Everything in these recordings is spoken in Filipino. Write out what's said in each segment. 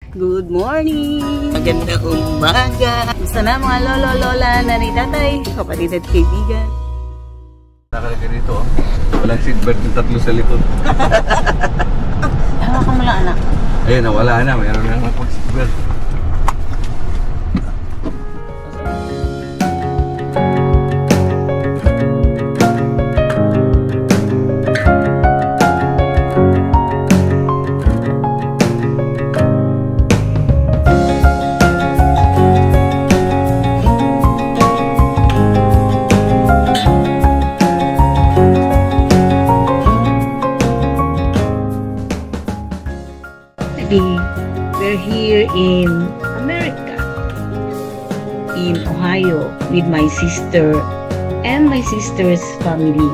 Good morning! Magandang umaga! Gusto na mga lolo, lola, nanay, tatay, kapatid at kaibigan. Nakalagay dito, walang seatbelt yung tatlo sa likod. Hawakan mo lang, anak. Ayun, nawala na. Mayroon na mag-seatbelt. We're here in America, in Ohio, with my sister and my sister's family.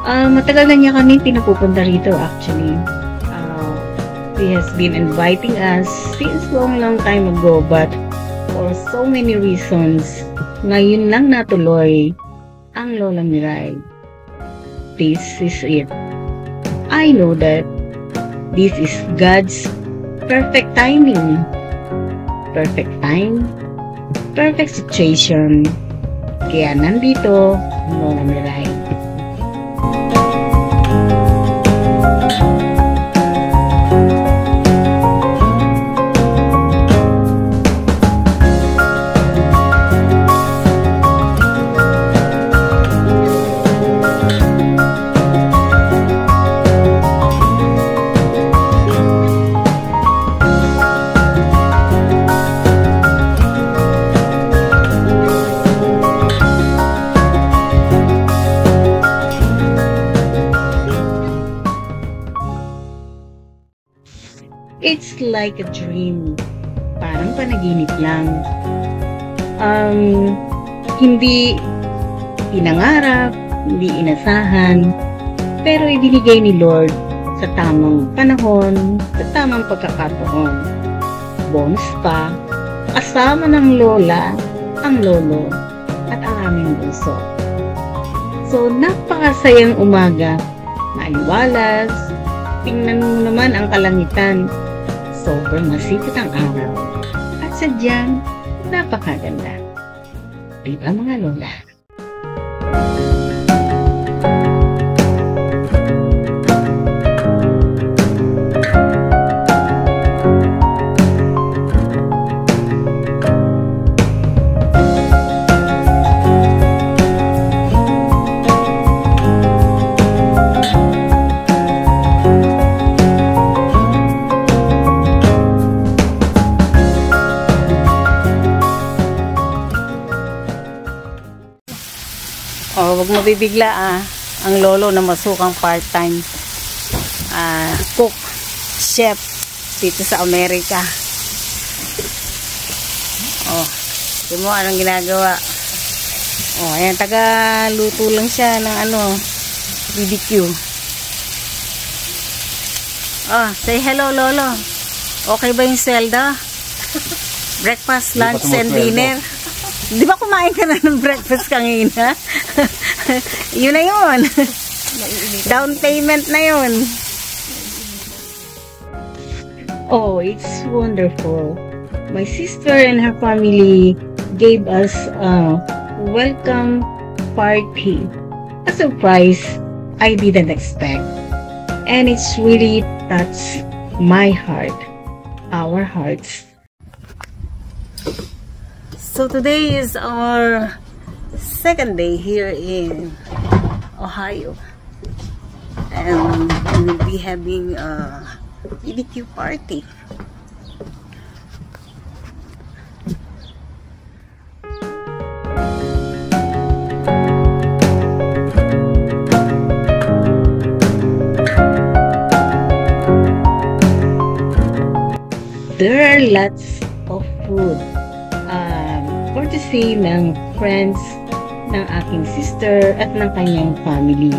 Matagal na niya kami pinapupunta rito actually. He has been inviting us since long time ago, but for so many reasons, ngayon lang natuloy ang Lola Miray. This is it. I know that this is God's perfect timing. Perfect time, perfect situation. Kaya nandito, Lola Miray. It's like a dream. Parang panaginip lang. Hindi pinangarap, hindi inasahan, pero ibinigay ni Lord sa tamang panahon, sa tamang pagkakataon. Bonus pa, kasama ng lola, ang lolo, at ang aming bunso. So, napakasayang umaga, maaliwalas, tingnan mo naman ang kalangitan. Sobrang masikip ang araw. At sadyang napakaganda. Diba mga lola? Huwag mabibigla ang lolo na masukang part-time cook, chef dito sa Amerika. Tignan mo anong ginagawa. Ayan, taga-luto lang siya ng BBQ. Say hello lolo. Okay ba yung sweldo? Breakfast, lunch, and dinner. Di ba kumain ka na ng breakfast kanina? Yun na yun. Down payment na yun. Oh, it's wonderful. My sister and her family gave us a welcome party. A surprise I didn't expect. And it's really touched my heart. Our hearts. So today is our second day here in Ohio, and we'll be having a BBQ party. There are lots of food. Courtesy ng friends ng aking sister at ng kanyang family.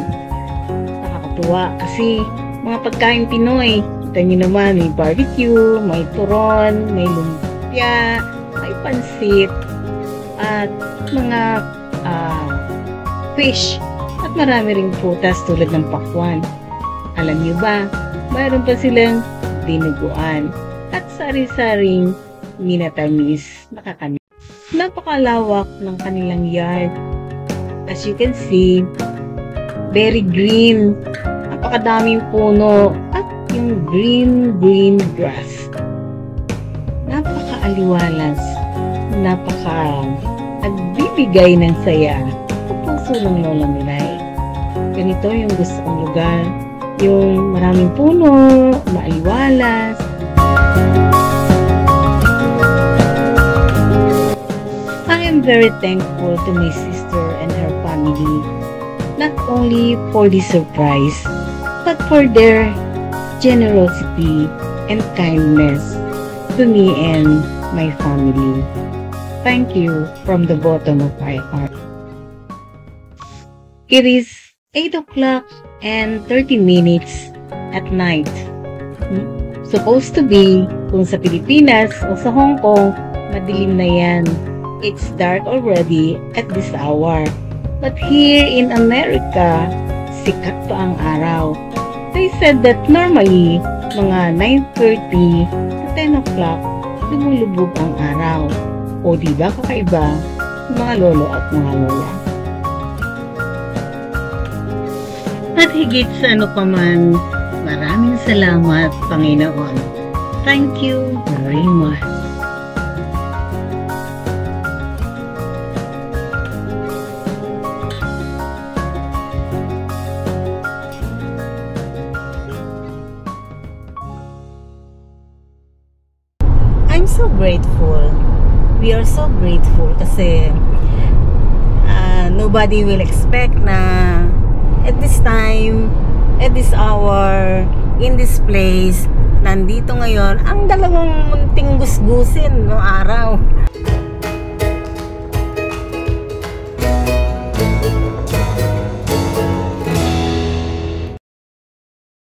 Nakakatuwa kasi mga pagkain Pinoy. Kita nyo naman, may barbecue, may turon, may lumpia, may pansit, at mga fish, at marami ring prutas tulad ng pakwan. Alam nyo ba, mayroon pa silang dinuguan. at sari-saring minatamis na kakanin. Napakalawak ng kanilang yard. As you can see, very green. Napakadaming puno at yung green grass. Napakaaliwalas. Nagbibigay ng saya sa puso ng Lola Miray. Ganito yung gusto kong lugar. Yung maraming puno, maaliwalas. I am very thankful to my sister and her family, not only for the surprise, but for their generosity and kindness to me and my family. Thank you from the bottom of my heart. It is 8 o'clock and 30 minutes at night. Supposed to be, kung sa Pilipinas o sa Hong Kong, madilim na yan. It's dark already at this hour. But here in America, sikat pa ang araw. They said that normally, mga 9:30 to 10 o'clock, lumulubog ang araw. O diba kakaiba, mga lolo at mga lola? At higit sa ano pa man, maraming salamat, Panginoon. Thank you very much. I'm so grateful. We are so grateful kasi nobody will expect na at this time, at this hour, in this place, nandito ngayon ang dalawang munting gusgusin no araw.